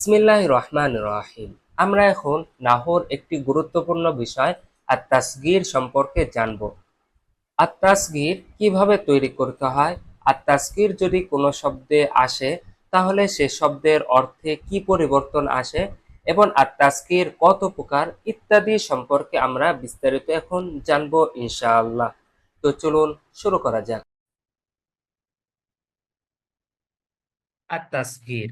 বিসমিল্লাহির রহমানির রহিম। আমরা এখন নাহর একটি গুরুত্বপূর্ণ বিষয় আত-তাসগীর সম্পর্কে জানব। আত-তাসগীর কিভাবে তৈরি করতে হয়, আত-তাসগীর যদি কোনো শব্দে আসে তাহলে সে শব্দের অর্থে কি পরিবর্তন আসে এবং আত-তাসগীর কত প্রকার ইত্যাদি সম্পর্কে আমরা বিস্তারিত এখন জানবো ইনশাআল্লাহ। তো চলুন শুরু করা যাক। আত-তাসগীর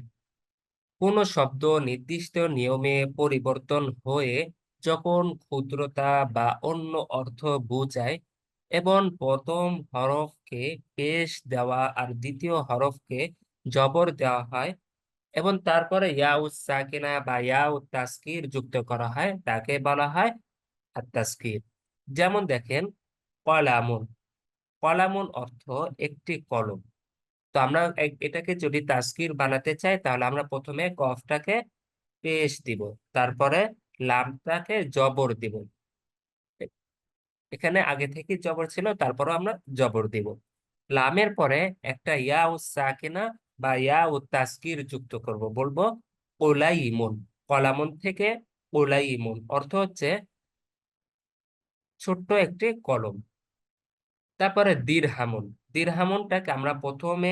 কোনো শব্দ নির্দিষ্ট নিয়মে পরিবর্তন হয়ে যখন ক্ষুদ্রতা বা অন্য অর্থ বোঝায় এবং প্রথম হরফকে পেশ দেওয়া আর দ্বিতীয় হরফকে জবর দেওয়া হয় এবং তারপরে ইয়াউস সাকিনা বা ইয়াউত তাসকির যুক্ত করা হয়, তাকে বলা হয় আত তাসকির। যেমন দেখেন, কলামুন। কলামুন অর্থ একটি কলম। তো আমরা এটাকে যদি তাসগীর বানাতে চাই তাহলে আমরা প্রথমে কফটাকে পেশ দিব, তারপরে লামটাকে জবর দিব। এ- এখানে আগে থেকে জবর ছিল, তারপরও আমরা জবর দিব। লামের পরে একটা ইয়া ও সাকিনা বা ইয়া ও তাসগীর যুক্ত করব, বলবো ওলাইমুন। কলামুন থেকে ওলাইমুন অর্থ হচ্ছে ছোট্ট একটি কলম। তারপরে দিরহামুন। দিরহামুনটাকে আমরা প্রথমে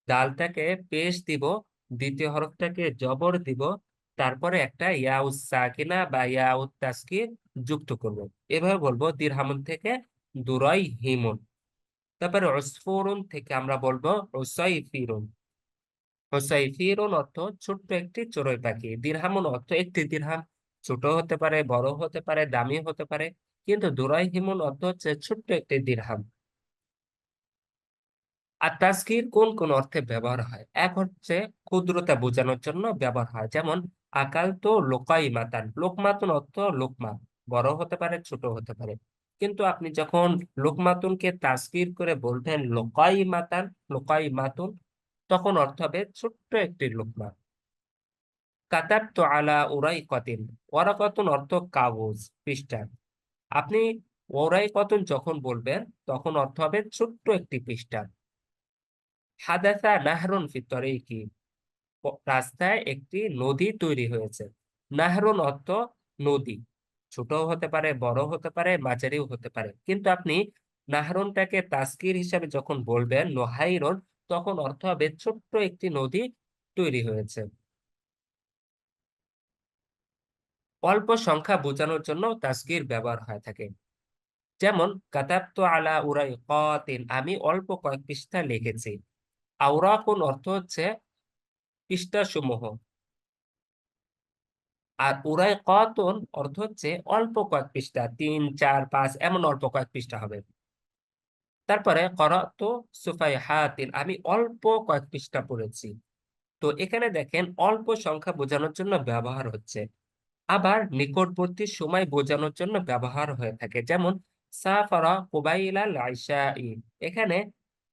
ডালটাকে পেশ দিব, দ্বিতীয় হরফটাকে জবর দিব, তারপরে একটা ইয়াউস সাকিনা বা ইয়াউত তাসকিন যুক্ত করব। এভাবে বলবো দিরহামুন থেকে দুরাই হিমুন। তারপরে উসফুরুন থেকে আমরা বলবো উসাইফিরুন। উসাইফিরুন অর্থ ছোট্ট একটি চড়ুই পাখি। দিরহামুন অর্থ একটি দিরহাম। ছোট হতে পারে, বড় হতে পারে, দামি হতে পারে, কিন্তু দুরাই হিমুন অর্থ হচ্ছে ছোট্ট একটি দিরহাম। আর তাসগীর কোন কোন অর্থে ব্যবহার হয়? এক হচ্ছে ক্ষুদ্রতা বোঝানোর জন্য ব্যবহার হয়, যেমন আকাল তো লোকাই মাতান। লোকমাতুন অর্থ লোকমা, বড় হতে পারে, ছোট হতে পারে। কিন্তু আপনি যখন লোকমাতুনকে তাসগীর করে বলবেন লোকাই মাতান, লোকাই মাতুন, তখন অর্থ হবে ছোট্ট একটি লোকমা। কাতাব তো আলা উরাই কতিন। ওরাকতুন অর্থ কাগজ, পৃষ্ঠা। আপনি ওরাই কতুন যখন বলবেন তখন অর্থ হবে ছোট্ট একটি পৃষ্ঠা। হাদাসা নাহরুন ফি তরিকি। রাস্তায় একটি নদী তৈরি হয়েছে। নাহরুন অর্থ নদী। ছোট হতে পারে, বড় হতে পারে, মাঝারিও হতে পারে। কিন্তু আপনি নাহরুনটাকে তাসগীর হিসাবে যখন বলবেন নোহাইরন, তখন অর্থ হবে ছোট্ট একটি নদী তৈরি হয়েছে। অল্প সংখ্যা বোঝানোর জন্য তাসগীর ব্যবহার হয়ে থাকে। যেমন কাতাবতু আলা উরাইকাতিন, আমি অল্প কয়েক পৃষ্ঠা লিখেছি। আওরাকুন অর্থ হচ্ছে পৃষ্ঠা সমূহ। আর উরাই কতন অর্থ হচ্ছে অল্প কয়েক পৃষ্ঠা, 3, 4, 5 এমন অল্প কয়েক পৃষ্ঠা হবে। তারপরে করাতু সুফাইহাতিন, আমি অল্প কয়েক পৃষ্ঠা পড়েছি। তো এখানে দেখেন অল্প সংখ্যা বোঝানোর জন্য ব্যবহার হচ্ছে, আবার নিকটবর্তী সময় বোঝানোর জন্য ব্যবহার হয়ে থাকে। যেমন সাফারা কুবাইলাল ইশাই, এখানে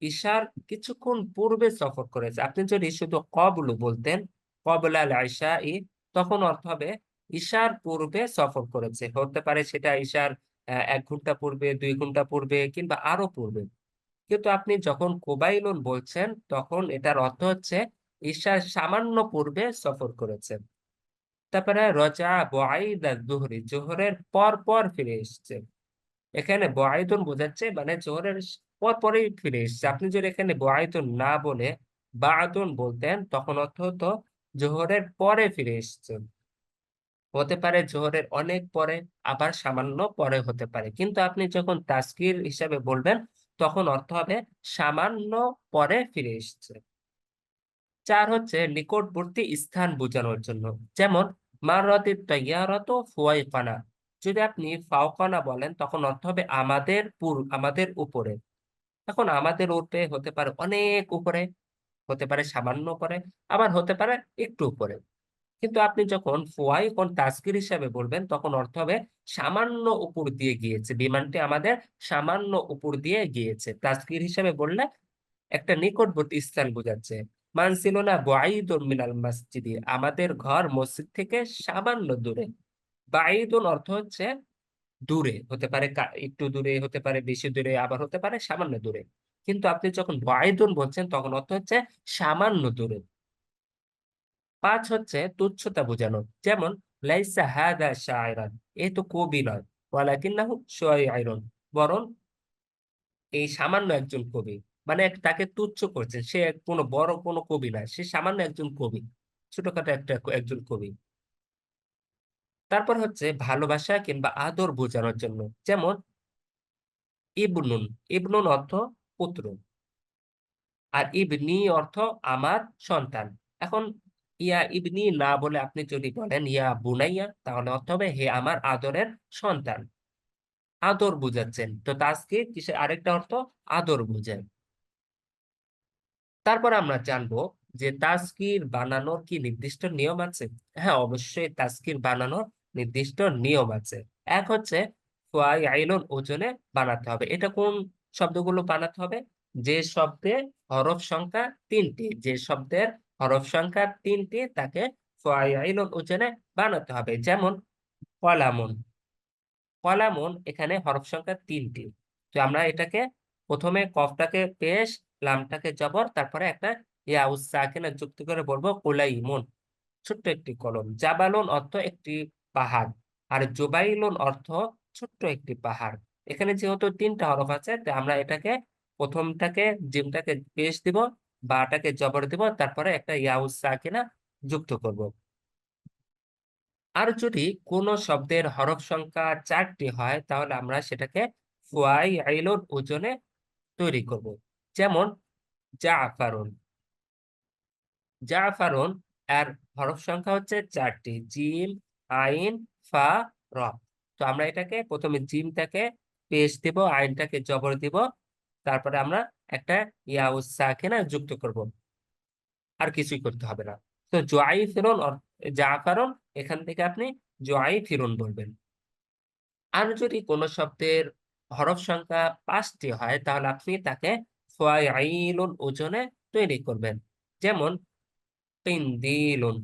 ঈশার কিছুক্ষণ পূর্বে সফর করেছে। আপনি যদি শুধু কবলু বলতেন, কবলাল ইশাই, তখন অর্থ হবে ঈশার পূর্বে সফর করেছে। হতে পারে সেটা ঈশার 1 ঘন্টা পূর্বে, 2 ঘন্টা পূর্বে, কিংবা আরো পূর্বে। কিন্তু আপনি যখন কুবাইলুন বলছেন তখন এটার অর্থ হচ্ছে ঈশার সামান্য পূর্বে সফর করেছে। তারপরে রজা বুআইদা যুহরি, জোহরের পর পর ফিরে এসেছে। এখানে বুআইদুন বোঝাচ্ছে মানে জোহরের পর পরই ফিরে এসেছে। আপনি যদি এখানে বুআইদুন না বলে বাআদুন বলতেন তখন অর্থ হতো জোহরের পরে ফিরে এসেছে। হতে পারে জোহরের অনেক পরে, আবার সামান্য পরে হতে পারে। কিন্তু আপনি যখন তাসগীর হিসাবে বলবেন তখন অর্থ হবে সামান্য পরে ফিরে এসেছে। 4 হচ্ছে নিকটবর্তী স্থান বোঝানোর জন্য। যেমন মাররাতিত তাইয়ারাতু ফুওয়াইকানা। যদি আপনি ফাওকানা বলেন তখন অর্থ হবে আমাদের উপরে। এখন আমাদের উপরে হতে পারে অনেক উপরে, হতে পারে সামান্য উপরে, আবার হতে পারে একটু উপরে। কিন্তু আপনি যখন ফুয়াইকন তাসগীর হিসাবে বলবেন তখন অর্থ হবে সামান্য উপর দিয়ে গিয়েছে, বিমানটি আমাদের সামান্য উপর দিয়ে গিয়েছে। তাসগীর হিসাবে বললে একটা নিকটবর্তী স্থান বোঝাচ্ছে। মানসিলুনা বুআইদুন মিনাল মসজিদি, আমাদের ঘর মসজিদ থেকে সামান্য দূরে। বাঈদুন অর্থ হচ্ছে দূরে, হতে পারে একটু দূরে, হতে পারে বেশি দূরে, আবার হতে পারে সামান্য দূরে। কিন্তু আপনি যখন বুআইদুন বলছেন তখন অর্থ হচ্ছে সামান্য দূরে। 5 হচ্ছে তুচ্ছতা বোঝানো, যেমন লাইসা হাদা শায়রান, এ তো কবি নয়, ওয়ালাকিন্নাহু শায়রুন, বরং এই সামান্য একজন কবি। মানে তাকে তুচ্ছ করছেন, সে কোনো বড় কোনো কবি না, সে সামান্য একজন কবি, ছোটখাটো একজন কবি। তারপর হচ্ছে ভালোবাসা কিংবা আদর বোঝানোর জন্য, যেমন ইবনুন, ইবনুন অর্থ পুত্র, আর ইবনি অর্থ আমার সন্তান। এখন ইয়া ইবনি না বলে আপনি যদি বলেন ইয়া বুনাইয়া, তাহলে অর্থ হবে হে আমার আদরের সন্তান, আদর বুঝাচ্ছেন। তো তাজকির কিসের আরেকটা অর্থ আদর বুঝায়। তারপর আমরা জানবো যে তাজকির বানানোর কি নির্দিষ্ট নিয়ম আছে। হ্যাঁ, অবশ্যই তাজকির বানানোর নির্দিষ্ট নিয়ম আছে। এক হচ্ছে ফাইলুন ওজনে বানাতে হবে। এটা কোন শব্দগুলো বানাতে হবে? যে শব্দে হরফ সংখ্যা 3টি, যে শব্দের হরফ সংখ্যা 3টি তাকে ফাইলুন ওজনে বানাতে হবে। যেমন কলামুন, কলামুন এখানে হরফ সংখ্যা 3টি। তো আমরা এটাকে প্রথমে কফটাকে পেশ, লামটাকে জবর, তারপরে একটা ইয়া সাকিনা যুক্ত করে বলবো কুলাইমুন, ছোট্ট একটি কলম। জাবালুন অর্থ একটি পাহাড়, আর জুবাইলুন অর্থ ছোট্ট একটি পাহাড়। এখানে যেহেতু 3টা হরফ আছে, তাই আমরা এটাকে প্রথমটাকে জিমটাকে পেশ দিব, বাটাকে জবর দিব, তারপরে একটা ইয়া সাকিনা যুক্ত করব। আর যদি কোন শব্দের হরফ সংখ্যা 4টি হয়, তাহলে আমরা সেটাকে ফাইলুন ওজনে তৈরি করব। যেমন জাফারুন, জাফারুন এর হরফ সংখ্যা হচ্ছে 4টি, জিম, আইন, ফা, র। তো আমরা এটাকে প্রথমে জিমটাকে পেশ দিব, আইনটাকে জবর দিব, তারপরে আমরা একটা ইয়াউস সাকিনা যুক্ত করব, আর কিছুই করতে হবে না। তো জোয়াই ফিরুন, জাফারুন, এখান থেকে আপনি জোয়াই ফিরুন বলবেন। আর যদি কোনো শব্দের হরফ সংখ্যা 5টি হয়, তাহলে আপনি তাকে ফাইলুন ওজনে তৈরি করবেন। যেমন কিনদিলুন,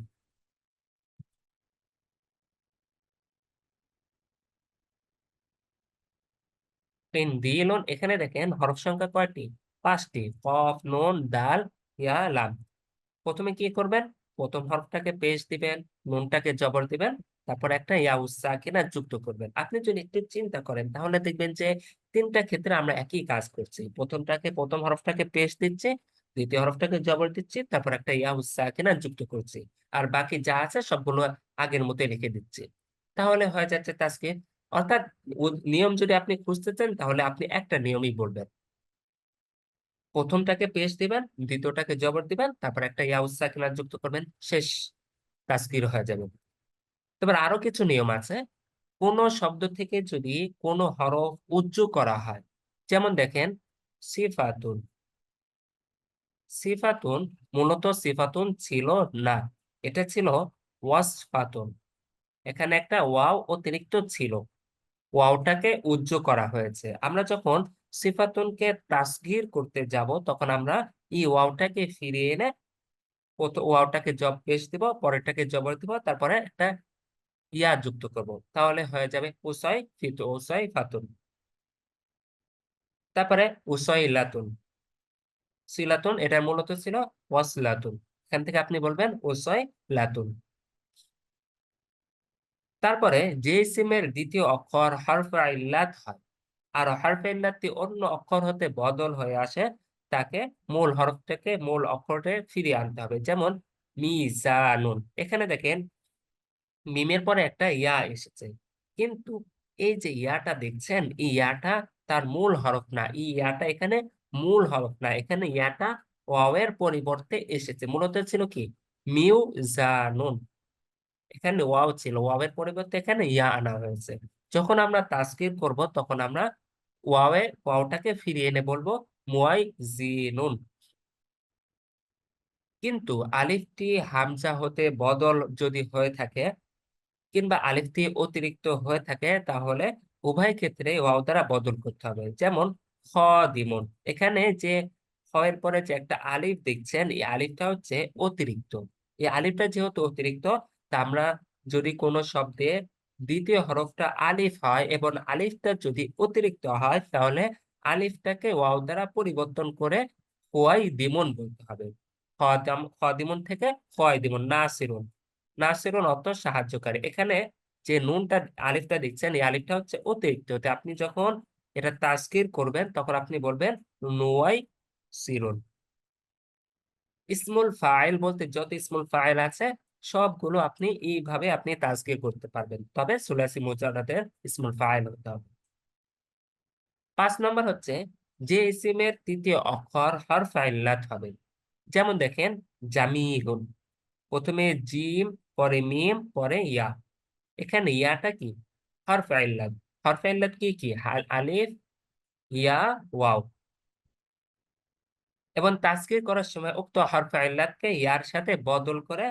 কিনদিলুন এখানে দেখেন হরফ সংখ্যা কয়টি? 5টি, কফ, নুন, দাল, ইয়া, লাম। প্রথমে কি করবেন? প্রথম হরফটাকে পেশ দিবেন, নুনটাকে জবর দিবেন, তারপর একটা ইয়া সাকিনা যুক্ত করবেন। আপনি যদি একটু চিন্তা করেন, তাহলে দেখবেন যে 3টা ক্ষেত্রে আমরা একই কাজ করছি। প্রথম হরফটাকে পেশ দিচ্ছি, দ্বিতীয় হরফটাকে জবর দিচ্ছি, তারপর একটা ইয়া সাকিনা যুক্ত করছি, আর বাকি যা আছে সবগুলো আগের মতোই রেখে দিচ্ছি। তাহলে হয়ে যাচ্ছে তাজকির। অর্থাৎ নিয়ম যদি আপনি খুঁজতে চান, তাহলে আপনি একটা নিয়মই বলবেন, প্রথমটাকে পেশ দিবেন, দ্বিতীয়টাকে জবর দিবেন, তারপর একটা ইয়াউস সাকিনা যুক্ত করবেন, শেষ, তাসগীর হয়ে যাবে। তবে আরো কিছু নিয়ম আছে। কোন শব্দ থেকে যদি কোন হরফ উজ্জ করা হয়, যেমন দেখেন সিফাতুন, সিফাতুন মূলত সিফাতুন ছিল না, এটা ছিল ওয়াসফাতুন। এখানে একটা ওয়াও অতিরিক্ত ছিল, ওয়াওটাকে উজ্জ করা হয়েছে। আমরা যখন সিফাতুনকে তাসগীর করতে যাব, তখন আমরা এই ওয়াওটাকে ফিরিয়ে এনে ওয়াওটাকে পেশ দিব, পরেরটাকে জবর দিব, তারপরে একটা ইয়া যুক্ত করব, তাহলে হয়ে যাবে উসাই ফিতু, উসাই ফাতুন। তারপরে উসাই লাতুন, সিলাতুন এটা মূলত ছিল ওয়াসলাতুন, এখান থেকে আপনি বলবেন উসাই লাতুন। তারপরে যে ইসিমের দ্বিতীয় অক্ষর হরফে ইল্লাত হয়, আর হরফে ইল্লাতটি অন্য অক্ষর হতে বদল হয়ে আসে, তাকে মূল হরফটাকে মূল অক্ষরে ফিরিয়ে আনতে হবে। যেমন মিজানুন, এখানে দেখেন মিমের পরে একটা ইয়া এসেছে, কিন্তু এই যে ইয়াটা দেখছেন, এই ইয়াটা তার মূল হরফ না, এই ইয়াটা এখানে মূল হরফ না, এখানে ইয়াটা ওয়াওয়ের পরিবর্তে এসেছে। মূলত ছিল কি মিউ জানুন, এখানে ওয়াও ছিল, ওয়াওয়ের পরিবর্তে এখানে ইয়া আনা হয়েছে। যখন আমরা তাসকির করব, তখন আমরা ওয়াওটাকে ফিরিয়ে এনে বলবো মুয়াই জিনুন। কিন্তু আলিফটি হামজা হতে বদল যদি হয়ে থাকে, কিংবা আলিফটি অতিরিক্ত হয়ে থাকে, তাহলে উভয় ক্ষেত্রে ওয়াও দ্বারা বদল করতে হবে। যেমন দিমুন, এখানে যে খ এর পরে যে একটা আলিফ দেখছেন, এই আলিফটা হচ্ছে অতিরিক্ত। এই আলিফটা যেহেতু অতিরিক্ত, তা আমরা যদি কোনো শব্দে দ্বিতীয় হরফটা আলিফ হয় এবং আলিফটা যদি অতিরিক্ত হয়, তাহলে আলিফটাকে ওয়াও দ্বারা পরিবর্তন করে দিমুন বলতে হবে। খাদিমুন থেকে খায়দিমুন, নাসিরুন। নাসিরুন অর্থ সাহায্যকারী। এখানে যে নুনটা আলিফটা দেখছেন, এই আলিফটা হচ্ছে অতিরিক্ত। তো আপনি যখন এটা তাজকির করবেন তখন আপনি বলবেন নুয়াই সিরুন। ইসমুল ফাইল বলতে যত ইসমুল ফাইল আছে সবগুলো আপনি এইভাবে আপনি তাজকির করতে পারবেন, তবে সুলাসি মুজাররাদের ইসমুল ফাইল হতে হবে। 5 নম্বর হচ্ছে যে ইসিমের তৃতীয় অক্ষর হরফে ইল্লাত হবে। যেমন দেখেন জামিলুন, প্রথমে জিম, পরে মিম, পরে ইয়া। এখানে ইয়াটা কি? হরফে ইল্লাত। হরফে ইল্লাত কি কি? আলিফ, ইয়া, ওয়াও। এবং তাজকির করার সময় উক্ত হরফে ইল্লাতকে ইয়ার সাথে বদল করে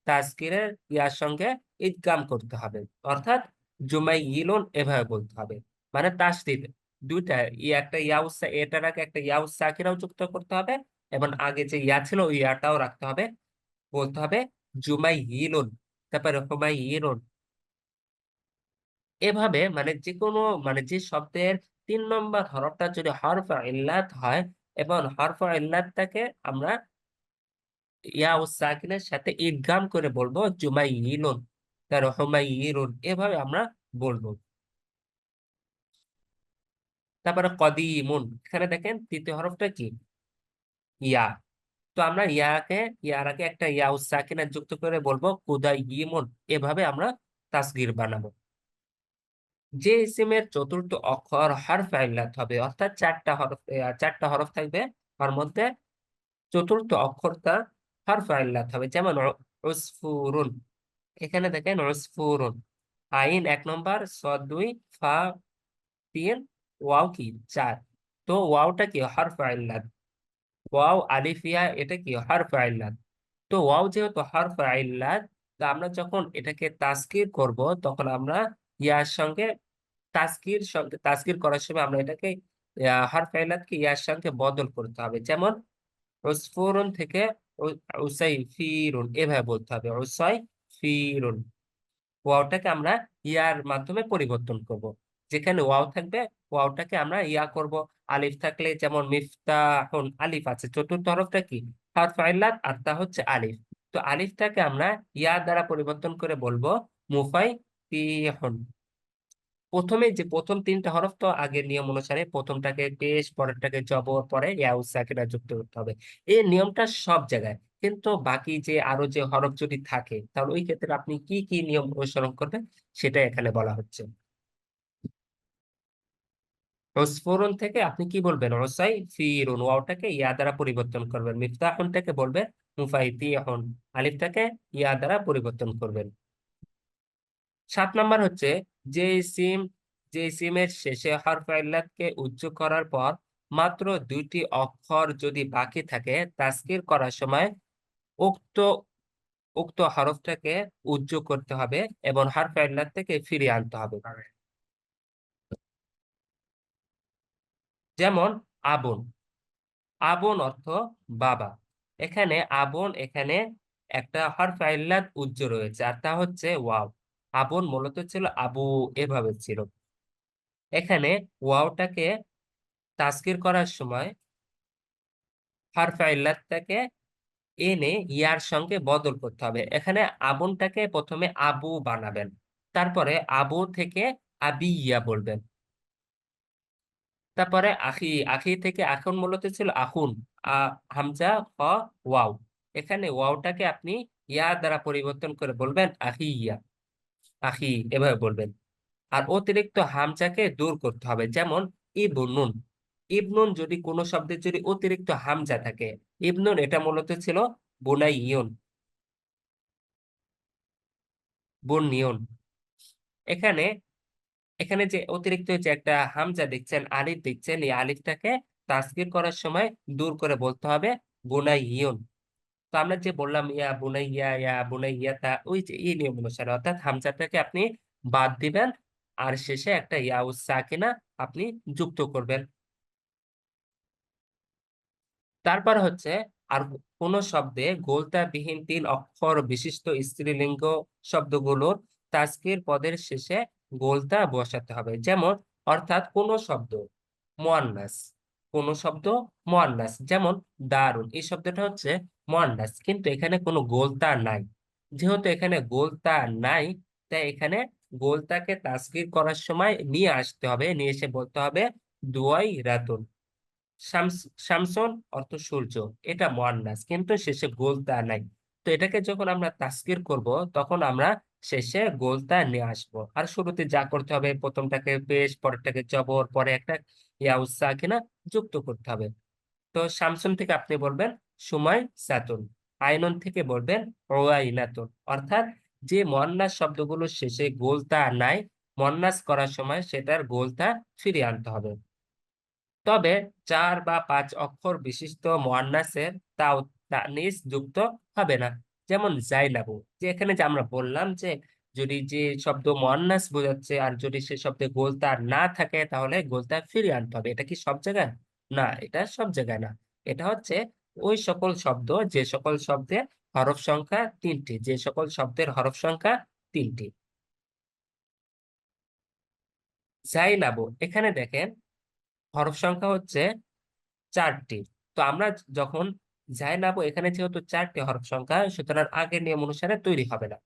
তাজকিরের ইয়ার সঙ্গে ইদগাম করতে হবে, অর্থাৎ জুমাইয়িলুন এভাবে বলতে হবে। মানে তাসদীদ দুইটা, একটা এটার আগে একটা ইয়াউস সাকিরাও যুক্ত করতে হবে, এবং আগে যে ইয়া ছিল ওই ইয়াটাও রাখতে হবে। বলতে হবে জুমাইয়িলুন, তারপরে হুমাইয়িলুন। এভাবে মানে যে কোনো মানে যে শব্দের 3 নম্বর হরফটা যদি হরফে ইল্লাত হয় এবং হরফে ইল্লাতটাকে আমরা ইয়া ও সাকিনের সাথে ইদগাম করে বলবো জুমাইয়িলুন, তার হুমাইয়িলুন, এভাবে আমরা বলবো। তারপরে কদিমুন, এখানে দেখেন তৃতীয় হরফটা কি? ইয়া। তো আমরা ইয়ার আগে একটা ইয়া ও সাকিনা যুক্ত করে বলবো কুদাইয়িমুন। এভাবে আমরা তাসগীর বানাবো। যে ইসিমের চতুর্থ অক্ষর হরফে ইল্লাত হবে, অর্থাৎ 4টা হরফ থাকবে, তার মধ্যে চতুর্থ অক্ষরটা হরফে ইল্লাত হবে। যেমন উসফুরুন, এখানে দেখেন উসফুরুন, আইন 1 নম্বর, সদ 2, ফা 3, ওয়াও কি 4। তো ওয়াওটা কি? হরফে ইল্লাত। ওয়াও আলিফ ইয়া এটা কি? হরফে ইল্লাত। তো ওয়াও যেহেতু হরফে ইল্লাত, তো আমরা যখন এটাকে তাসকির করব তখন আমরা ইয়ার সঙ্গে তাসকির করার সময় আমরা এটাকে হরফে ইল্লাতকে ইয়ার সঙ্গে বদল করতে হবে। যেমন উসফুরুন থেকে উসাইফিরুন, এভাবে বলতে হবে উসাইফিরুন। ওয়াওটাকে আমরা ইয়ার মাধ্যমে পরিবর্তন করব। যেখানে ওয়াও থাকবে ওয়াওটাকে আমরা ইয়া করব। আলিফ থাকলে যেমন মিফতাহুন, আলিফ আছে, চতুর্থ হরফটা কি? হরফে ইল্লাত, আর তা হচ্ছে আলিফ। তো আলিফটাকে আমরা ইয়া দ্বারা পরিবর্তন করে বলবো মুফাইতিহুন। প্রথম 3টা হরফ তো আগের নিয়ম অনুসারে প্রথমটাকে পেশ, পরেরটাকে জবর, পরে ইয়াউস সাকিনা যুক্ত করতে হবে। এই নিয়মটা সব জায়গায়, কিন্তু বাকি যে আরো যে হরফ যদি থাকে তাহলে ওই ক্ষেত্রে আপনি কি কি নিয়ম অনুসরণ করবেন সেটা এখানে বলা হচ্ছে। উসফুরুন থেকে আপনি কি বলবেন? ওসাই ফিরুন, ওয়াওটাকে ইয়া দ্বারা পরিবর্তন করবেন। মিফতাহুন থেকে বলবেন মুফাইতিহুন, আলিফটাকে ইয়া দ্বারা পরিবর্তন করবেন। 7 নম্বর হচ্ছে যে সিম যে সিমের শেষে হরফে ইল্লাতকে উচ্চ করার পর মাত্র 2টি অক্ষর যদি বাকি থাকে, তাসকির করার সময় উক্ত উক্ত হরফটাকে উজ্জ করতে হবে এবং হরফে ইল্লাত থেকে ফিরিয়ে আনতে হবে। যেমন আবুন। আবুন অর্থ বাবা। এখানে আবুন, এখানে একটা হরফে ইল্লাত উজ্জ রয়েছে, আর তা হচ্ছে ওয়াও। আবুন মূলত ছিল আবু, এভাবে ছিল। এখানে ওয়াওটাকে তাসকির করার সময় হরফে ইল্লাতটাকে এনে ইয়ার সঙ্গে বদল করতে হবে। এখানে আবুনটাকে প্রথমে আবু বানাবেন, তারপরে আবু থেকে আবিয়া বলবেন। তারপরে আখি থেকে এখন মূলত ছিল আখুন, হামজা, খ, ওয়াও। এখানে ওয়াওটাকে আপনি ইয়া দ্বারা পরিবর্তন করে বলবেন আহিয়া, আখি, এভাবে বলবেন। আর অতিরিক্ত হামজাকে দূর করতে হবে। যেমন ইবনুন। ইবনুন যদি কোনো শব্দের যদি অতিরিক্ত হামজা থাকে, ইবনুন এটা মূলত ছিল বুনাইয়ুন, বুনিয়ুন। এখানে এখানে যে অতিরিক্ত যে একটা হামজা দেখছেন, আলিফ দেখছেন, এই আলিফটাকে তাসগীর করার সময় দূর করে বলতে হবে বুনাইয়ুন। তো আমরা যে বললাম ইয়া বুনাইয়া, ইয়া বুনাইয়াতা, ওই যে এই নিয়ম অনুসারে, অর্থাৎ হামজাটাকে আপনি বাদ দিবেন আর শেষে একটা ইয়াউস সাকিনা আপনি যুক্ত করবেন। তারপর হচ্ছে আর কোন শব্দে গোলতাবিহীন 3 অক্ষর বিশিষ্ট স্ত্রীলিঙ্গ শব্দগুলোর তাজকির পদের শেষে গোলতা বসাতে হবে। যেমন অর্থাৎ কোন শব্দ মুয়ান্নাস, কোন শব্দ মুয়ান্নাস, যেমন দারুন, এই শব্দটা হচ্ছে মুয়ান্নাস, কিন্তু এখানে কোনো গোলতা নাই। যেহেতু এখানে গোলতা নাই, তাই এখানে গোলতাকে তাসগীর করার সময় নিয়ে আসতে হবে, নিয়ে এসে বলতে হবে দুয়াই রাতুন। শামস, শামসুন অর্থ সূর্য, এটা মুয়ান্নাস, কিন্তু শেষে গোলতা নাই। তো এটাকে যখন আমরা তাসগীর করব, তখন আমরা শেষে গোলতা নিয়ে আসবো। আর শুরুতে যা করতে হবে, প্রথমটাকে পেশ, পরেরটাকে জবর, পরে একটা ইয়া সাকিনা যুক্ত করতে হবে। তো শামসুন থেকে আপনি বলবেন সুমাই সাতুন, আইনুন থেকে বলবেন ওয়াইনাতুন। অর্থাৎ যে মুয়ান্নাস শব্দগুলো শেষে গোলতা নাই, মুয়ান্নাস করার সময় সেটার গোলতা ফিরিয়ে আনতে হবে। তবে ৪ বা ৫ অক্ষর বিশিষ্ট মুয়ান্নাসের তাও তানিস যুক্ত হবে না। যেমন জাইনাবু, যে এখানে যে আমরা বললাম যে যদি যে শব্দ মুয়ান্নাস বোঝাচ্ছে আর যদি সে শব্দে গোলতা না থাকে, তাহলে গোলতা ফিরিয়ে আনতে হবে। এটা কি সব জায়গায়? না, এটা সব জায়গায় না। এটা হচ্ছে ওই সকল শব্দ যে সকল শব্দের হরফ সংখ্যা ৩টি, যে সকল শব্দের হরফ সংখ্যা ৩টি। জাইনাবু, এখানে দেখেন হরফ সংখ্যা হচ্ছে ৪টি। তো আমরা যখন জায়নাবু, এখানে যেহেতু ৪টি হরফ সংখ্যা, সুতরাং আগের নিয়ম অনুসারে তৈরি হবে না,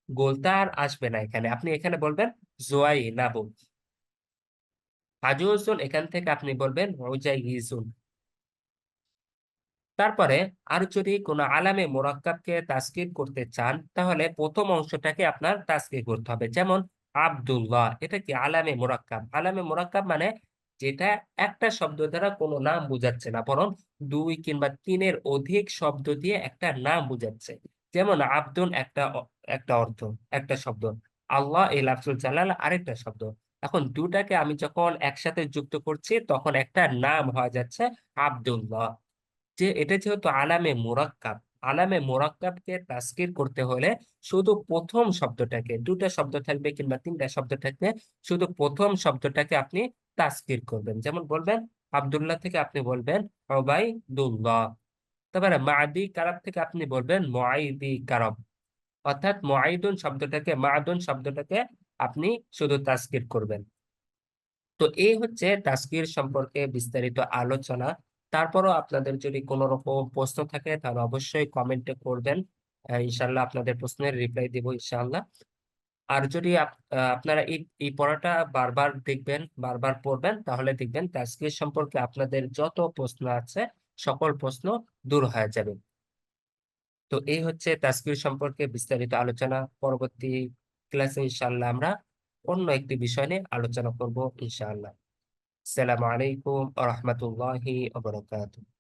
গোলতা আর আসবে না এখানে। আপনি এখানে বলবেন জোয়াই নাবু। আজুজুন, এখান থেকে আপনি বলবেন রোজাইজুন। তারপরে আর যদি কোনো আলামে মোরাক্কাবকে তাসকিন করতে চান, তাহলে প্রথম অংশটাকে আপনার তাসকিন করতে হবে। যেমন আব্দুল্লাহ, এটা কি আলামে মোরাক্কাব। আলামে মোরাক্কাব মানে যেটা একটা শব্দ দ্বারা কোনো নাম বোঝাচ্ছে না, বরং ২ কিংবা ৩ এর অধিক শব্দ দিয়ে একটা নাম বোঝাচ্ছে। যেমন আব্দুন একটা অর্থ, একটা শব্দ, আল্লাহ এই লাফজুল জালাল আরেকটা শব্দ। এখন দুটাকে আমি যখন একসাথে যুক্ত করছি, তখন একটা নাম হয়ে যাচ্ছে আব্দুল্লাহ। যে এটা যেহেতু আলামে মুরাক্কাব, আলামে মুরাক্কাবকে তাসগীর করতে হলে শুধু প্রথম শব্দটাকে, ২টা শব্দ থাকবে কিংবা ৩টা শব্দ থাকবে, শুধু প্রথম শব্দটাকে আপনি তাসগীর করবেন। যেমন বলবেন আব্দুল্লাহ থেকে আপনি বলবেন ওবাইদুল্লাহ। তারপরে মাদি কারাব থেকে আপনি বলবেন মুআইদি কারাব। অর্থাৎ মুআইদুন শব্দটাকে, মাদুন শব্দটাকে আপনি শুধু তাসগীর করবেন। তো এই হচ্ছে তাসগীর সম্পর্কে বিস্তারিত আলোচনা। তারপরও আপনাদের যদি কোনো রকম প্রশ্ন থাকে, তাহলে অবশ্যই কমেন্টে করবেন। ইনশাল্লাহ আপনাদের প্রশ্নের রিপ্লাই দিব ইনশাআল্লাহ। আর যদি আপনারা এই পড়াটা বারবার দেখবেন, বারবার পড়বেন, তাহলে দেখবেন তাসগীর সম্পর্কে আপনাদের যত প্রশ্ন আছে, সকল প্রশ্ন দূর হয়ে যাবে। তো এই হচ্ছে তাসগীর সম্পর্কে বিস্তারিত আলোচনা। পরবর্তী ক্লাসে ইনশাআল্লাহ আমরা অন্য একটি বিষয় নিয়ে আলোচনা করব ইনশাআল্লাহ। আসসালামু আলাইকুম ওয়া রাহমাতুল্লাহি ওয়া বারাকাতুহু।